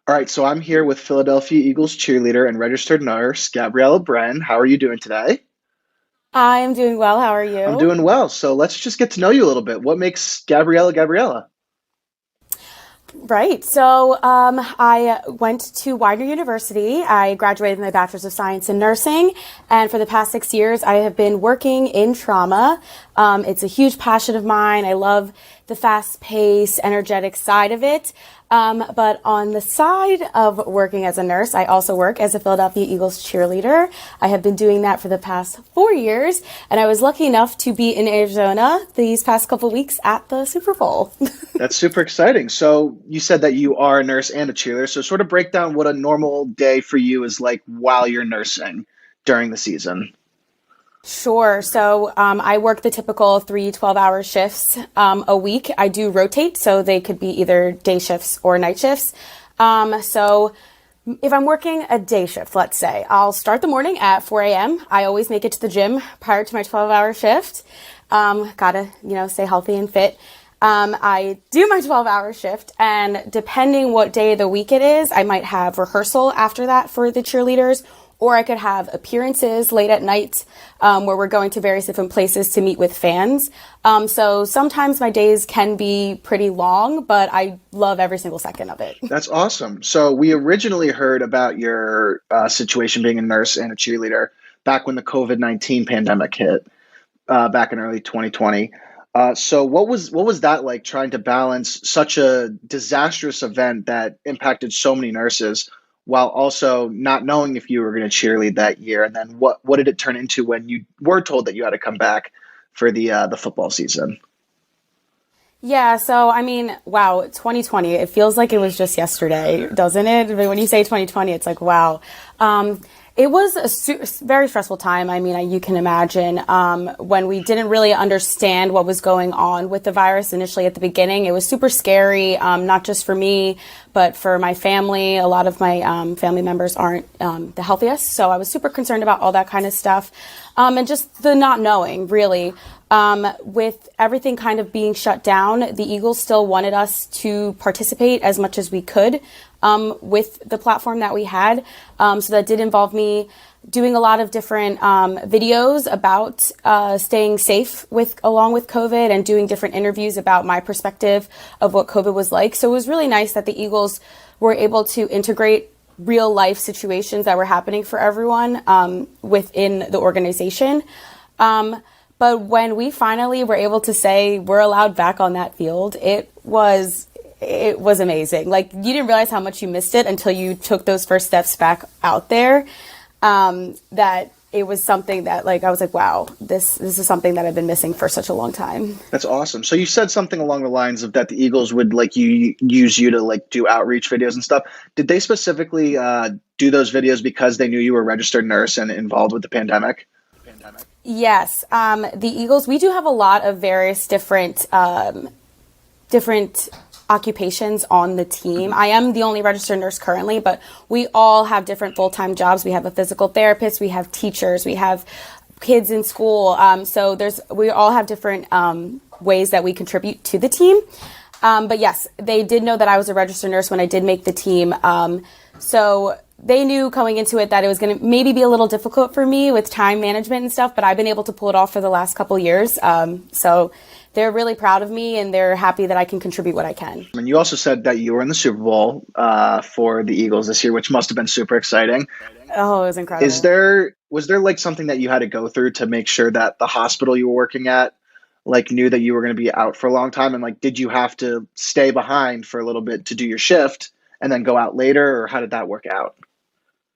All right, so I'm here with Philadelphia Eagles cheerleader and registered nurse Gabriela Bren. How are you doing today? I am doing well. How are I'm you? doing well. So let's just get to know you a little bit. What makes Gabriela Gabriela? Right. I went to Widener University. I graduated with my Bachelor's of Science in Nursing. And for the past 6 years, I have been working in trauma. It's a huge passion of mine. I love the fast paced, energetic side of it. But on the side of working as a nurse, I also work as a Philadelphia Eagles cheerleader. I have been doing that for the past 4 years, and I was lucky enough to be in Arizona these past couple weeks at the Super Bowl. That's super exciting. So you said that you are a nurse and a cheerleader. So sort of break down what a normal day for you is like while you're nursing during the season. Sure. I work the typical 3 12-hour shifts a week. I do rotate, so they could be either day shifts or night shifts. So if I'm working a day shift, let's say, I'll start the morning at 4 a.m. I always make it to the gym prior to my 12-hour shift. Gotta, stay healthy and fit. I do my 12-hour shift, and depending what day of the week it is, I might have rehearsal after that for the cheerleaders, or I could have appearances late at night where we're going to various different places to meet with fans. So sometimes my days can be pretty long, but I love every single second of it. That's awesome. So we originally heard about your situation being a nurse and a cheerleader back when the COVID-19 pandemic hit back in early 2020. So what was that like trying to balance such a disastrous event that impacted so many nurses while also not knowing if you were going to cheerlead that year? And then what did it turn into when you were told that you had to come back for the football season? Yeah, wow, 2020, it feels like it was just yesterday, doesn't it? But when you say 2020, it's like, wow. It was a very stressful time. You can imagine when we didn't really understand what was going on with the virus initially at the beginning. It was super scary, not just for me, but for my family. A lot of my family members aren't the healthiest, so I was super concerned about all that kind of stuff. And just the not knowing, really. With everything kind of being shut down, the Eagles still wanted us to participate as much as we could with the platform that we had. So that did involve me doing a lot of different videos about staying safe along with COVID, and doing different interviews about my perspective of what COVID was like. So it was really nice that the Eagles were able to integrate real life situations that were happening for everyone within the organization. But when we finally were able to say we're allowed back on that field, it was amazing. Like, you didn't realize how much you missed it until you took those first steps back out there. That it was something that, like, I was like, wow, this is something that I've been missing for such a long time. That's awesome. So you said something along the lines of that the Eagles would like use you to like do outreach videos and stuff. Did they specifically do those videos because they knew you were a registered nurse and involved with the pandemic? Yes, the Eagles. We do have a lot of various different occupations on the team. I am the only registered nurse currently, but we all have different full-time jobs. We have a physical therapist, we have teachers, we have kids in school. We all have different ways that we contribute to the team. But yes, they did know that I was a registered nurse when I did make the team. So they knew going into it that it was going to maybe be a little difficult for me with time management and stuff, but I've been able to pull it off for the last couple years. So they're really proud of me, and they're happy that I can contribute what I can. And you also said that you were in the Super Bowl for the Eagles this year, which must have been super exciting. Oh, it was incredible. Was there like something that you had to go through to make sure that the hospital you were working at like knew that you were going to be out for a long time? And like, did you have to stay behind for a little bit to do your shift and then go out later, or how did that work out?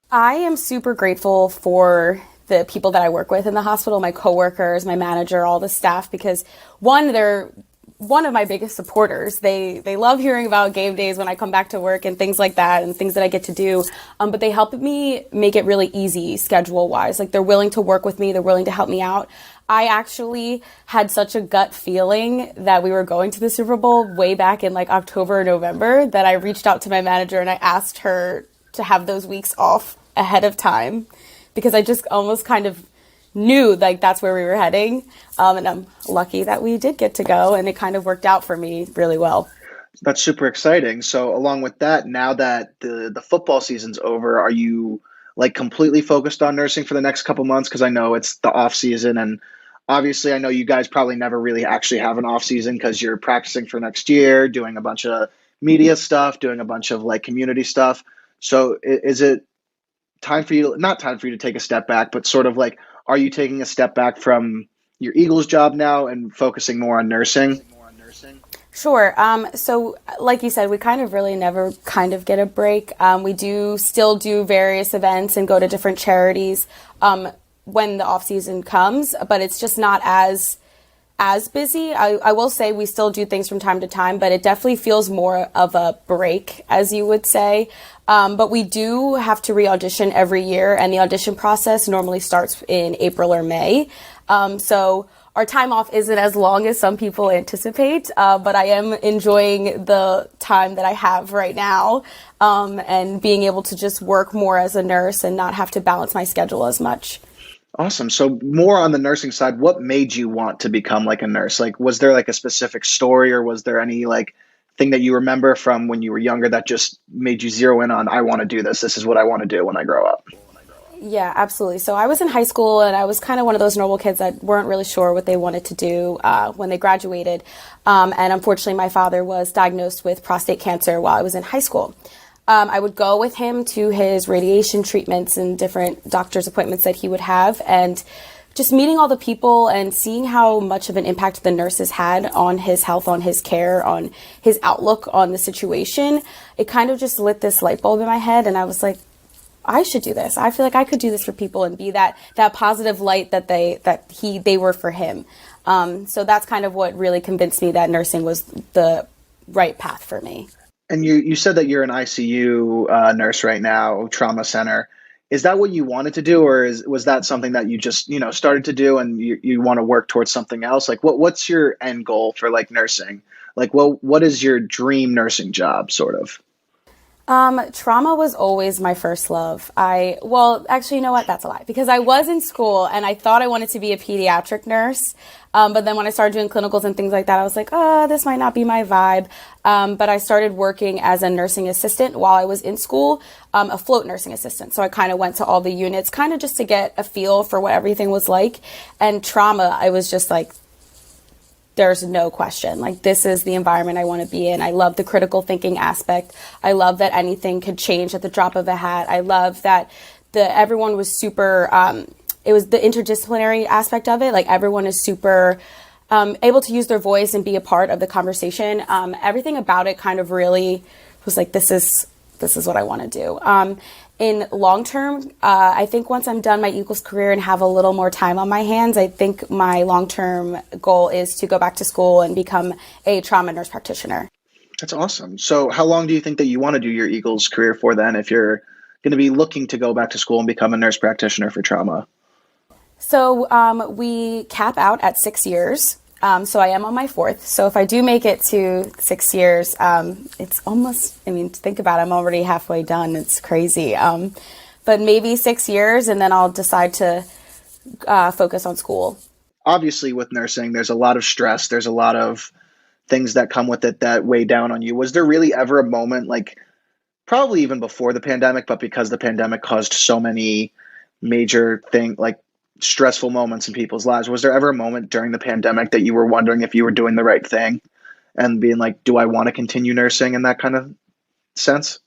I am super grateful for the people that I work with in the hospital, my coworkers, my manager, all the staff, because they're one of my biggest supporters. They love hearing about game days when I come back to work and things like that, and things that I get to do. But they help me make it really easy schedule wise. Like, they're willing to work with me. They're willing to help me out. I actually had such a gut feeling that we were going to the Super Bowl way back in like October or November that I reached out to my manager and I asked her to have those weeks off ahead of time, because I just almost kind of knew like that's where we were heading. And I'm lucky that we did get to go, and it kind of worked out for me really well. That's super exciting. So along with that, now that the football season's over, are you like completely focused on nursing for the next couple months? Because I know it's the off season, and obviously I know you guys probably never really actually have an off season because you're practicing for next year, doing a bunch of media stuff, doing a bunch of like community stuff. So is it time for you, not time for you to take a step back, but sort of like, are you taking a step back from your Eagles job now and focusing more on nursing? Sure. So like you said, we kind of really never kind of get a break. We do still do various events and go to different charities when the off season comes, but it's just not as busy. I will say we still do things from time to time, but it definitely feels more of a break, as you would say. But we do have to re-audition every year, and the audition process normally starts in April or May. So our time off isn't as long as some people anticipate, but I am enjoying the time that I have right now, and being able to just work more as a nurse and not have to balance my schedule as much. Awesome. So more on the nursing side, what made you want to become like a nurse? Like, was there like a specific story, or was there any like thing that you remember from when you were younger that just made you zero in on, I want to do this. This is what I want to do when I grow up? Yeah, absolutely. So I was in high school, and I was kind of one of those normal kids that weren't really sure what they wanted to do when they graduated. And unfortunately, my father was diagnosed with prostate cancer while I was in high school. I would go with him to his radiation treatments and different doctor's appointments that he would have, and just meeting all the people and seeing how much of an impact the nurses had on his health, on his care, on his outlook on the situation. It kind of just lit this light bulb in my head, and I was like, I should do this. I feel like I could do this for people and be that positive light that they were for him. So that's kind of what really convinced me that nursing was the right path for me. And you said that you're an ICU nurse right now, trauma center. Is that what you wanted to do, or was that something that you just started to do and you want to work towards something else? Like what's your end goal for like nursing? Like what is your dream nursing job, sort of? Trauma was always my first love. Actually, you know what? That's a lie, because I was in school and I thought I wanted to be a pediatric nurse. But then when I started doing clinicals and things like that, I was like, oh, this might not be my vibe. But I started working as a nursing assistant while I was in school, a float nursing assistant. So I kind of went to all the units, kind of just to get a feel for what everything was like. And trauma, I was just like, there's no question. Like, this is the environment I want to be in. I love the critical thinking aspect. I love that anything could change at the drop of a hat. I love that everyone was super, it was the interdisciplinary aspect of it. Like, everyone is super able to use their voice and be a part of the conversation. Everything about it kind of really was like, this is what I want to do. In long term, I think once I'm done my Eagles career and have a little more time on my hands, I think my long-term goal is to go back to school and become a trauma nurse practitioner. That's awesome. So how long do you think that you want to do your Eagles career for then, if you're going to be looking to go back to school and become a nurse practitioner for trauma? So we cap out at 6 years. So I am on my fourth. So if I do make it to 6 years, it's almost, think about it, I'm already halfway done. It's crazy. But maybe 6 years, and then I'll decide to focus on school. Obviously, with nursing, there's a lot of stress. There's a lot of things that come with it that weigh down on you. Was there really ever a moment, like probably even before the pandemic, but because the pandemic caused so many major things, like stressful moments in people's lives, was there ever a moment during the pandemic that you were wondering if you were doing the right thing and being like, do I want to continue nursing, in that kind of sense?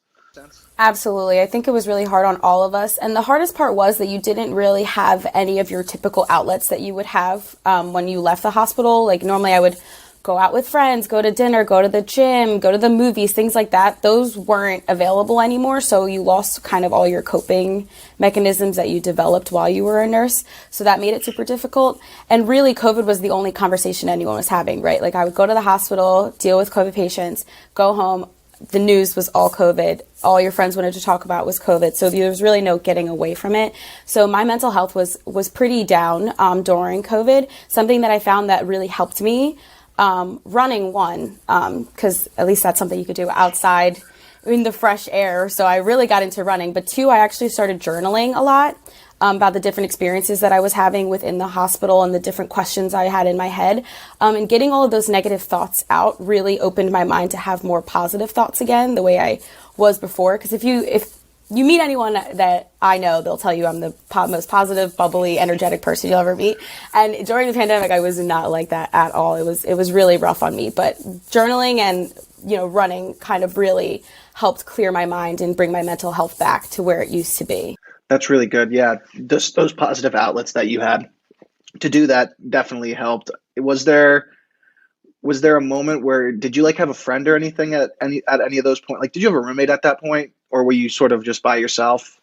Absolutely. I think it was really hard on all of us. And the hardest part was that you didn't really have any of your typical outlets that you would have when you left the hospital. Like, normally I would go out with friends, go to dinner, go to the gym, go to the movies, things like that. Those weren't available anymore. So you lost kind of all your coping mechanisms that you developed while you were a nurse. So that made it super difficult. And really, COVID was the only conversation anyone was having, right? Like, I would go to the hospital, deal with COVID patients, go home. The news was all COVID. All your friends wanted to talk about was COVID. So there was really no getting away from it. So my mental health was pretty down during COVID. Something that I found that really helped me, running, one, because at least that's something you could do outside in the fresh air. So I really got into running. But two, I actually started journaling a lot. about the different experiences that I was having within the hospital and the different questions I had in my head. And getting all of those negative thoughts out really opened my mind to have more positive thoughts again, the way I was before. Because if you meet anyone that I know, they'll tell you I'm the most positive, bubbly, energetic person you'll ever meet. And during the pandemic, I was not like that at all. It was really rough on me. But journaling and running kind of really helped clear my mind and bring my mental health back to where it used to be. That's really good. Yeah, those positive outlets that you had to do that definitely helped. Was there a moment where did you have a friend or anything at any of those points? Did you have a roommate at that point, or were you sort of just by yourself?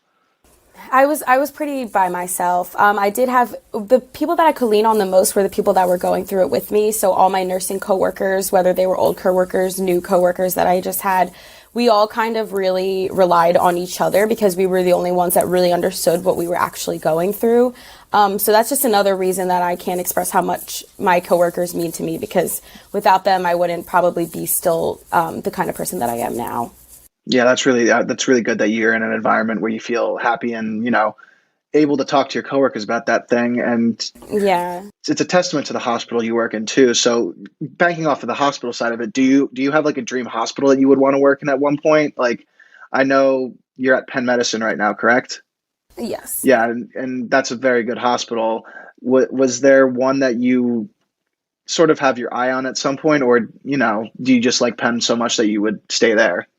I was pretty by myself. I did have the people that I could lean on the most were the people that were going through it with me. So all my nursing coworkers, whether they were old coworkers, new coworkers that I just had, we all kind of really relied on each other because we were the only ones that really understood what we were actually going through. So that's just another reason that I can't express how much my coworkers mean to me, because without them, I wouldn't probably be still the kind of person that I am now. Yeah, that's really good that you're in an environment where you feel happy and, able to talk to your coworkers about that thing. And yeah, it's a testament to the hospital you work in too. So banking off of the hospital side of it, do you have a dream hospital that you would want to work in at one point? I know you're at Penn Medicine right now, correct? Yes. Yeah. And that's a very good hospital. Was there one that you sort of have your eye on at some point, or, do you just like Penn so much that you would stay there?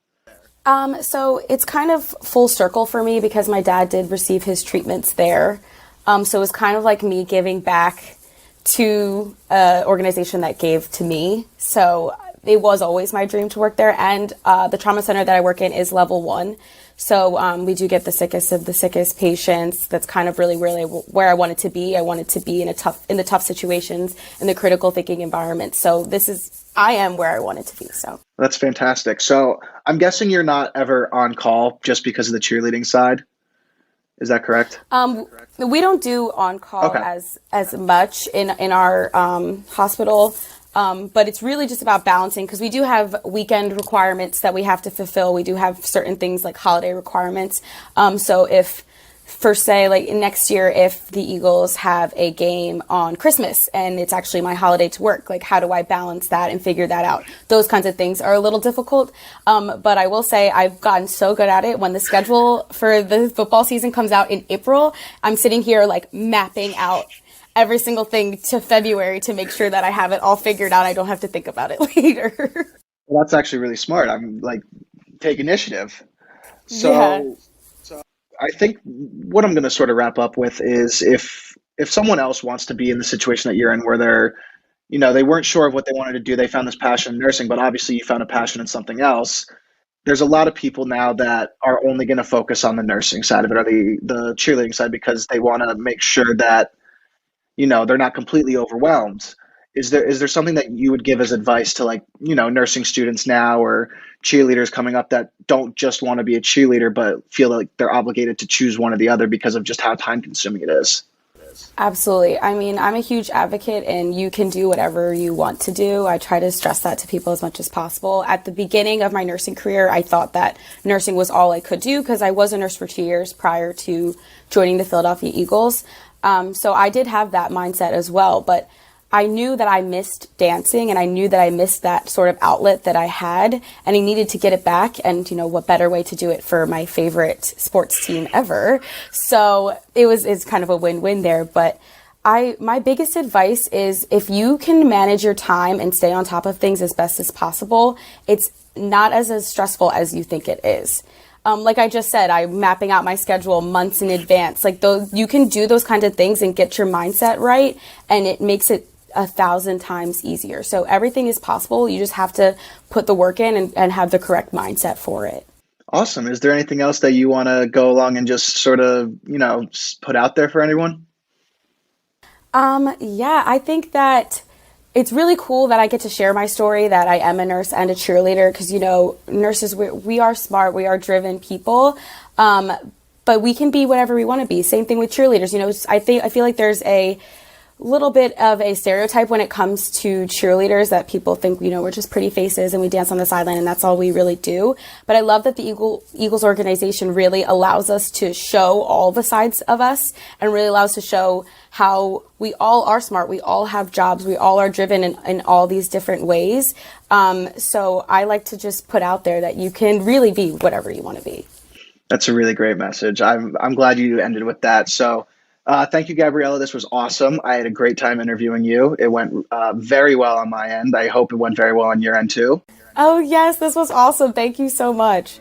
So it's kind of full circle for me because my dad did receive his treatments there. So it was kind of like me giving back to an organization that gave to me. So it was always my dream to work there. And the trauma center that I work in is level 1. So we do get the sickest of the sickest patients. That's kind of really where I wanted to be. I wanted to be in the tough situations, in the critical thinking environment. So I am where I wanted to be. So that's fantastic. So I'm guessing you're not ever on call just because of the cheerleading side. Is that correct? We don't do on call as much in our hospital. But it's really just about balancing, because we do have weekend requirements that we have to fulfill. We do have certain things like holiday requirements. So if, for say, next year, if the Eagles have a game on Christmas and it's actually my holiday to work, how do I balance that and figure that out? Those kinds of things are a little difficult. But I will say I've gotten so good at it. When the schedule for the football season comes out in April, I'm sitting here mapping out every single thing to February to make sure that I have it all figured out. I don't have to think about it later. Well, that's actually really smart. I'm take initiative. So I think what I'm going to sort of wrap up with is if someone else wants to be in the situation that you're in, where they're, they weren't sure of what they wanted to do. They found this passion in nursing, but obviously you found a passion in something else. There's a lot of people now that are only going to focus on the nursing side of it, or the cheerleading side, because they want to make sure that they're not completely overwhelmed. Is there something that you would give as advice to nursing students now, or cheerleaders coming up that don't just want to be a cheerleader, but feel like they're obligated to choose one or the other because of just how time consuming it is? Absolutely. I mean, I'm a huge advocate, and you can do whatever you want to do. I try to stress that to people as much as possible. At the beginning of my nursing career, I thought that nursing was all I could do because I was a nurse for 2 years prior to joining the Philadelphia Eagles. So I did have that mindset as well, but I knew that I missed dancing, and I knew that I missed that sort of outlet that I had, and I needed to get it back. And, what better way to do it for my favorite sports team ever? So it's kind of a win-win there. But my biggest advice is, if you can manage your time and stay on top of things as best as possible, it's not as stressful as you think it is. Like I just said, I'm mapping out my schedule months in advance. You can do those kinds of things and get your mindset right, and it makes it 1,000 times easier. So everything is possible. You just have to put the work in and have the correct mindset for it. Awesome. Is there anything else that you want to go along and just sort of, put out there for anyone? Yeah, I think that it's really cool that I get to share my story, that I am a nurse and a cheerleader, because, nurses, we are smart, we are driven people, but we can be whatever we want to be. Same thing with cheerleaders. I feel like there's a little bit of a stereotype when it comes to cheerleaders, that people think, we're just pretty faces and we dance on the sideline and that's all we really do. But I love that the Eagles organization really allows us to show all the sides of us and really allows to show how we all are smart. We all have jobs. We all are driven in all these different ways. So I like to just put out there that you can really be whatever you want to be. That's a really great message. I'm glad you ended with that. So thank you, Gabriela. This was awesome. I had a great time interviewing you. It went very well on my end. I hope it went very well on your end too. Oh, yes, this was awesome. Thank you so much.